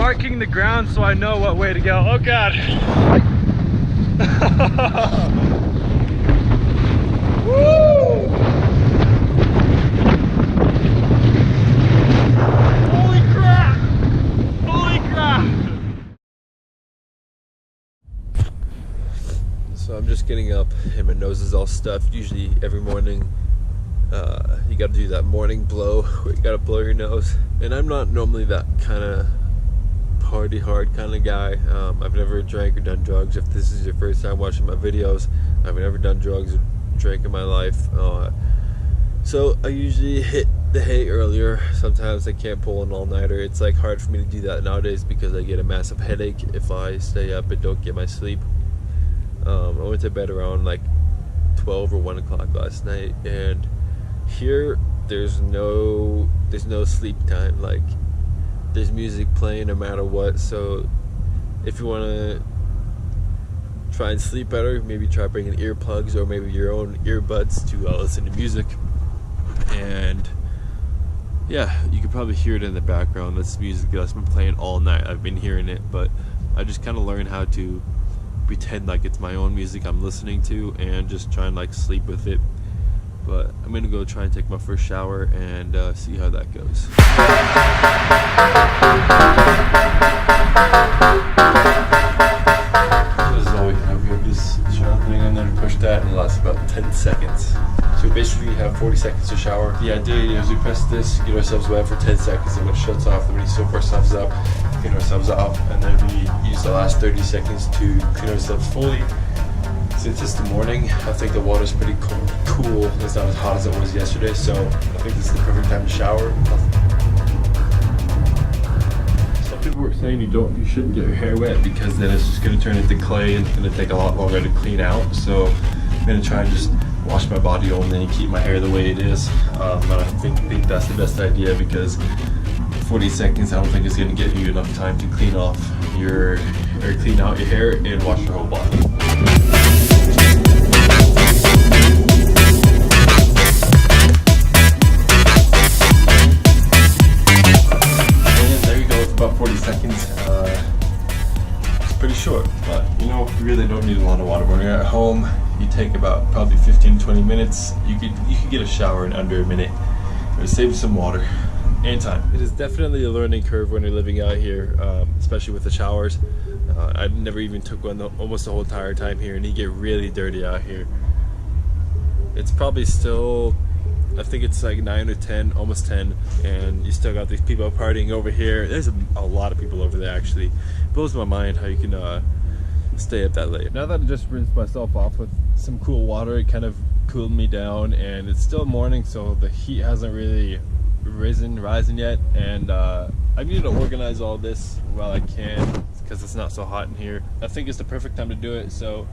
marking the ground so I know what way to go. Oh God. Woo! Holy crap! Holy crap! So I'm just getting up and my nose is all stuffed. Usually every morning you gotta do that morning blow where you gotta blow your nose. And I'm not normally that kind of party hard kind of guy. I've never drank or done drugs. If this is your first time watching my videos, I've never done drugs or drank in my life. So I usually hit the hay earlier. Sometimes I can't pull an all-nighter. It's like hard for me to do that nowadays because I get a massive headache if I stay up and don't get my sleep. I went to bed around like 12 or 1 o'clock last night, and here there's no sleep time. Like, there's music playing no matter what. So if you want to try and sleep better, maybe try bringing earplugs or maybe your own earbuds to listen to music. And yeah, you can probably hear it in the background. That's music that's been playing all night. I've been hearing it, but I just kind of learned how to pretend like it's my own music I'm listening to and just try and like sleep with it. But I'm gonna go try and take my first shower and see how that goes. This is all we have. We have this shower thing and then push that, and it lasts about 10 seconds. So basically we have 40 seconds to shower. The idea is we press this, get ourselves wet for 10 seconds, and when it shuts off, then we soap ourselves up, clean ourselves off, and then we use the last 30 seconds to clean ourselves fully. Since it's the morning, I think the water's pretty cool. It's not as hot as it was yesterday, so I think this is the perfect time to shower. Some people were saying you shouldn't get your hair wet because then it's just going to turn into clay and it's going to take a lot longer to clean out. So I'm going to try and just wash my body only and keep my hair the way it is. And I think that's the best idea because 40 seconds I don't think is going to give you enough time to clean out your hair and wash your whole body. And there you go, it's about 40 seconds. It's pretty short, but you know, you really don't need a lot of water. When you're at home, you take about probably 15-20 minutes. You could get a shower in under a minute. It'll save you some water and time. It is definitely a learning curve when you're living out here, especially with the showers. I never even took one almost the whole entire time here, and you get really dirty out here. It's probably still, I think it's like 9 or 10, almost 10, and you still got these people partying over here. There's a lot of people over there actually. It blows my mind how you can stay up that late. Now that I just rinsed myself off with some cool water, it kind of cooled me down, and it's still morning, so the heat hasn't really rising yet, and I need to organize all this while I can because it's not so hot in here. I think it's the perfect time to do it, so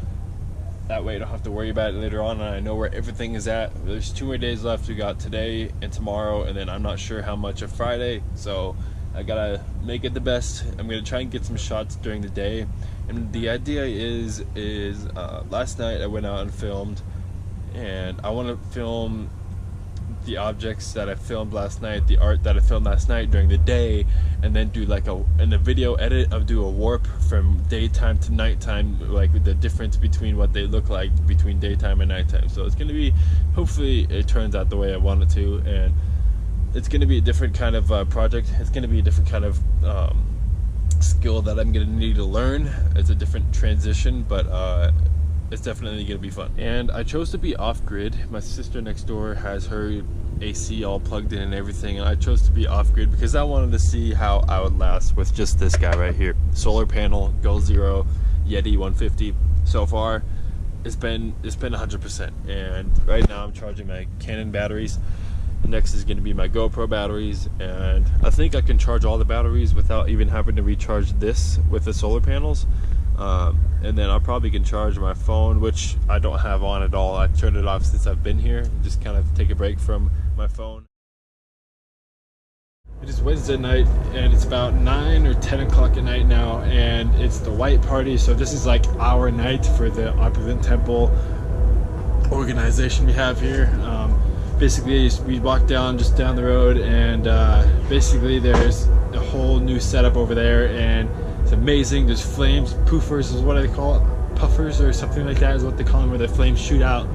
that way I don't have to worry about it later on and I know where everything is at. There's 2 more days left. We got today and tomorrow, and then I'm not sure how much of Friday, so I gotta make it the best. I'm gonna try and get some shots during the day, and the idea is last night I went out and filmed, and I want to film the objects that I filmed last night, the art that I filmed last night during the day, and then do like in the video edit of do a warp from daytime to nighttime, like the difference between what they look like between daytime and nighttime. So it's gonna be, hopefully it turns out the way I want it to, and it's gonna be a different kind of project. It's gonna be a different kind of skill that I'm gonna need to learn. It's a different transition, but it's definitely gonna be fun. And I chose to be off-grid. My sister next door has her AC all plugged in and everything, and I chose to be off-grid because I wanted to see how I would last with just this guy right here. Solar panel, Goal Zero, Yeti 150. So far, it's been 100%. And right now I'm charging my Canon batteries. Next is going to be my GoPro batteries, and I think I can charge all the batteries without even having to recharge this with the solar panels. And then I probably can charge my phone, which I don't have on at all. I turned it off since I've been here, just kind of take a break from my phone. It is Wednesday night, and it's about 9 or 10 o'clock at night now, and it's the white party. So this is like our night for the Opulent Temple organization we have here. basically we walked just down the road, and basically there's a whole new setup over there, and it's amazing. There's flames, poofers is what I call it, puffers or something like that is what they call them, where the flames shoot out.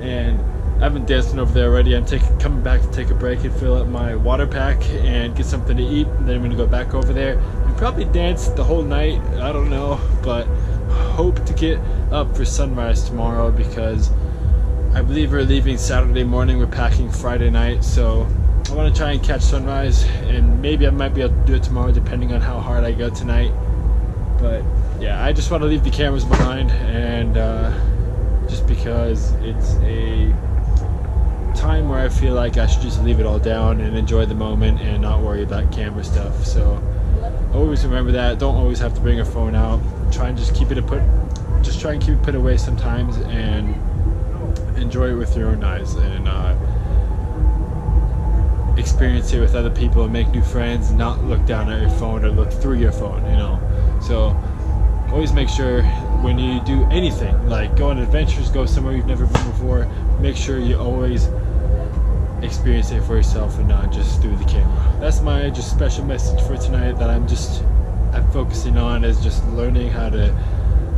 And I've been dancing over there already. I'm coming back to take a break and fill up my water pack and get something to eat, and then I'm gonna go back over there and probably dance the whole night. I don't know, but hope to get up for sunrise tomorrow, because I believe we're leaving Saturday morning. We're packing Friday night, so I want to try and catch sunrise, and maybe I might be able to do it tomorrow depending on how hard I go tonight. But yeah, I just want to leave the cameras behind, and just because it's a time where I feel like I should just leave it all down and enjoy the moment and not worry about camera stuff. So always remember that. Don't always have to bring your phone out. Try and just keep it put away sometimes, and enjoy it with your own eyes, and experience it with other people and make new friends, not look down at your phone or look through your phone, you know. So always make sure when you do anything, like go on adventures, go somewhere you've never been before, make sure you always experience it for yourself and not just through the camera. That's my just special message for tonight, that I'm focusing on, is just learning how to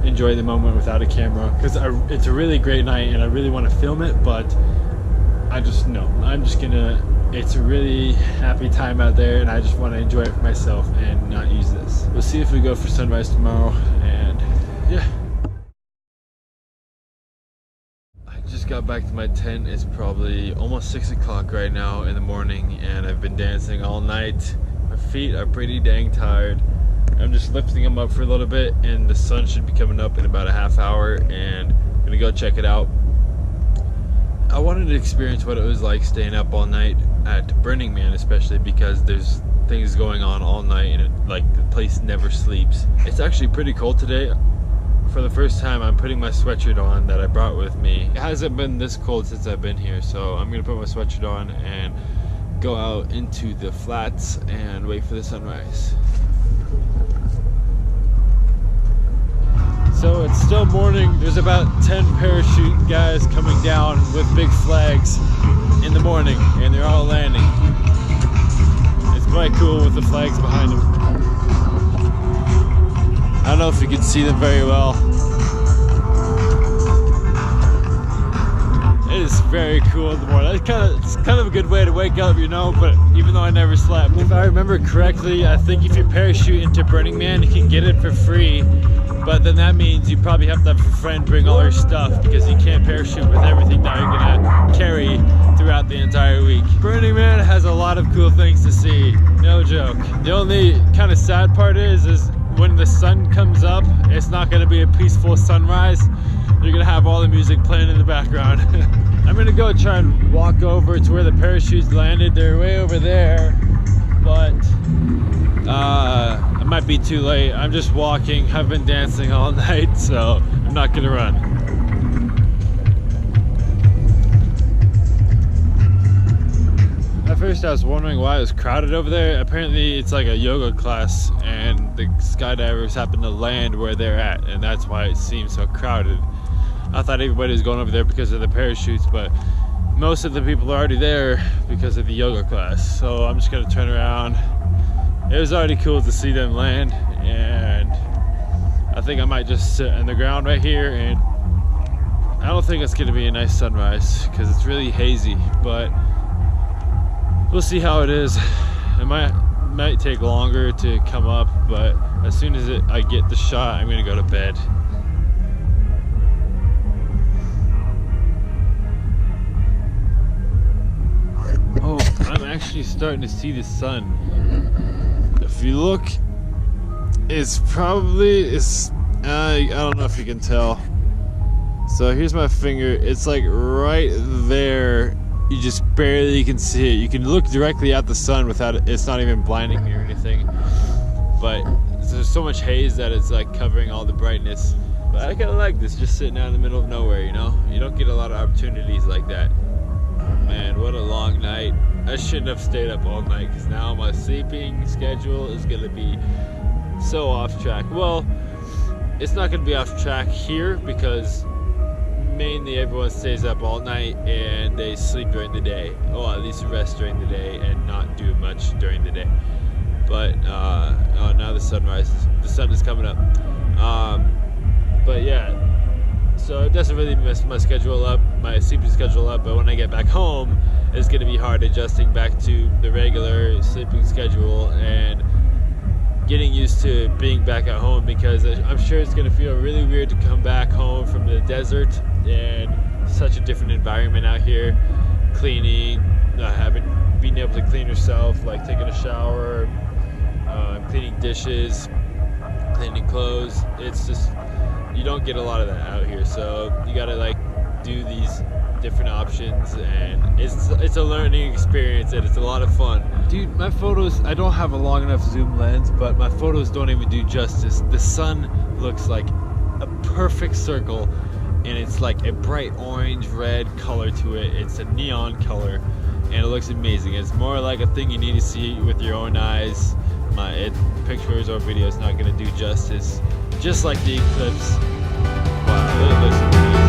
enjoy the moment without a camera, because it's a really great night and I really want to film it, but I just know it's a really happy time out there, and I just want to enjoy it for myself and not use this. We'll see if we go for sunrise tomorrow, and yeah. I just got back to my tent. It's probably almost 6 o'clock right now in the morning, and I've been dancing all night. My feet are pretty dang tired. I'm just lifting them up for a little bit, and the sun should be coming up in about a half hour, and I'm gonna go check it out. I wanted to experience what it was like staying up all night at Burning Man, especially because there's things going on all night, and the place never sleeps. It's actually pretty cold today. For the first time, I'm putting my sweatshirt on that I brought with me. It hasn't been this cold since I've been here, so I'm gonna put my sweatshirt on and go out into the flats and wait for the sunrise. So it's still morning. There's about 10 parachute guys coming down with big flags in the morning, and they're all landing. It's quite cool with the flags behind them. I don't know if you can see them very well. It is very cool in the morning. It's kind of a good way to wake up, you know, but even though I never slept. If I remember correctly, I think if you parachute into Burning Man, you can get it for free. But then that means you probably have to have a friend bring all your stuff, because you can't parachute with everything that you're gonna carry throughout the entire week. Burning Man has a lot of cool things to see, no joke. The only kind of sad part is when the sun comes up, it's not gonna be a peaceful sunrise. You're gonna have all the music playing in the background. I'm gonna go try and walk over to where the parachutes landed. They're way over there, but I might be too late. I'm just walking. I've been dancing all night, so I'm not gonna run. At first I was wondering why it was crowded over there. Apparently it's like a yoga class, and the skydivers happen to land where they're at, and that's why it seems so crowded. I thought everybody was going over there because of the parachutes, but most of the people are already there because of the yoga class. So I'm just gonna turn around. It was already cool to see them land, and I think I might just sit on the ground right here, and I don't think it's gonna be a nice sunrise because it's really hazy, but we'll see how it is. It might take longer to come up, but as soon as I get the shot, I'm gonna go to bed. Oh, I'm actually starting to see the sun. If you look, it's probably, I don't know if you can tell. So here's my finger. It's like right there. You just barely can see it. You can look directly at the sun without it. It's not even blinding me or anything. But there's so much haze that it's like covering all the brightness. But I kind of like this, just sitting out in the middle of nowhere, you know? You don't get a lot of opportunities like that. Man, what a long night. I shouldn't have stayed up all night, because now my sleeping schedule is going to be so off track. Well, it's not going to be off track here because mainly everyone stays up all night and they sleep during the day. Well, at least rest during the day and not do much during the day. But now the sun is coming up. But yeah, so it doesn't really mess my schedule up, my sleeping schedule up. But when I get back home, it's gonna be hard adjusting back to the regular sleeping schedule and getting used to being back at home, because I'm sure it's gonna feel really weird to come back home from the desert and such a different environment out here. Cleaning, being able to clean yourself, like taking a shower, cleaning dishes, cleaning clothes. It's just, you don't get a lot of that out here, so you gotta like do these different options, and it's a learning experience, and it's a lot of fun. Dude, my photos, I don't have a long enough zoom lens, but my photos don't even do justice. The sun looks like a perfect circle, and it's like a bright orange red color to it. It's a neon color, and it looks amazing. It's more like a thing you need to see with your own eyes. Pictures or videos not gonna do justice. Just like the eclipse. Wow, it looks amazing.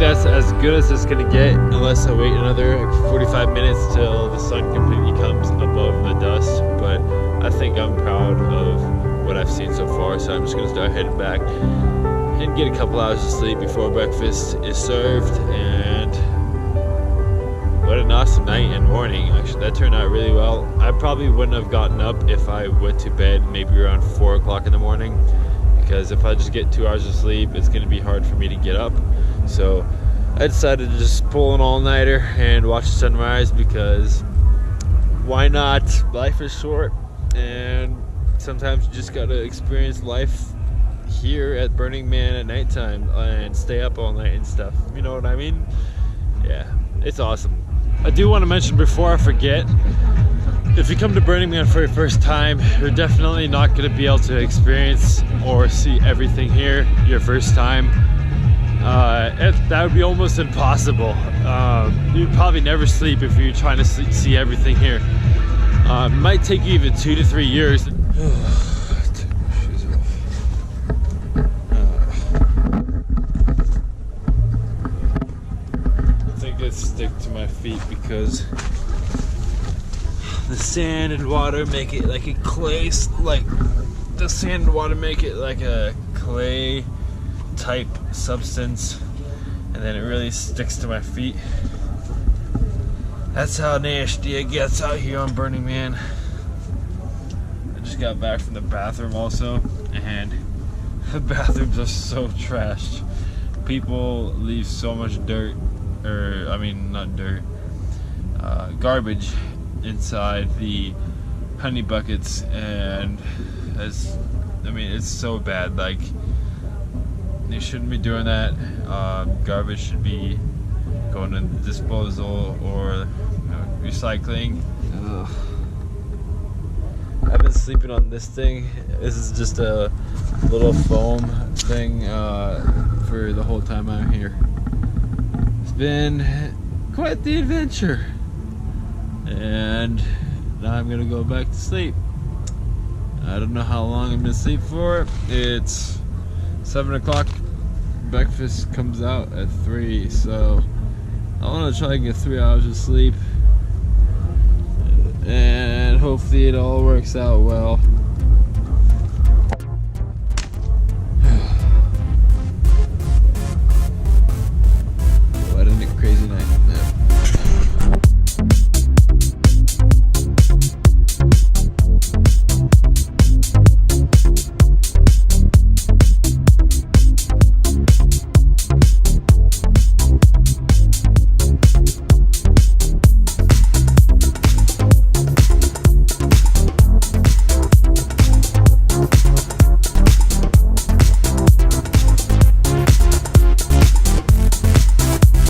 That's as good as it's gonna get unless I wait another 45 minutes till the sun completely comes above the dust. But I think I'm proud of what I've seen so far, so I'm just gonna start heading back and get a couple hours of sleep before breakfast is served. And what an awesome night and morning. Actually, that turned out really well. I probably wouldn't have gotten up if I went to bed maybe around 4 o'clock in the morning, because if I just get 2 hours of sleep, it's gonna be hard for me to get up. So I decided to just pull an all-nighter and watch the sunrise, because why not? Life is short, and sometimes you just gotta experience life here at Burning Man at nighttime and stay up all night and stuff. You know what I mean? Yeah, it's awesome. I do want to mention before I forget, if you come to Burning Man for your first time, you're definitely not going to be able to experience or see everything here your first time. That would be almost impossible. You'd probably never sleep if you're trying to see everything here. It might take you even 2 to 3 years. Take my shoes off. I think I'd stick to my feet because the sand and water make it like a clay, the sand and water make it like a clay type substance, and then it really sticks to my feet. That's how nasty it gets out here on Burning Man. I just got back from the bathroom also, and the bathrooms are so trashed. People leave so much dirt, or I mean not dirt, garbage inside the honey buckets, and it's so bad. Like, they shouldn't be doing that. Garbage should be going to disposal or recycling. Ugh. I've been sleeping on this thing. This is just a little foam thing for the whole time I'm here. It's been quite the adventure, and now I'm gonna go back to sleep. I don't know how long I'm gonna sleep for. It's 7 o'clock. Breakfast comes out at 3, so I want to try and get 3 hours of sleep, and hopefully it all works out well.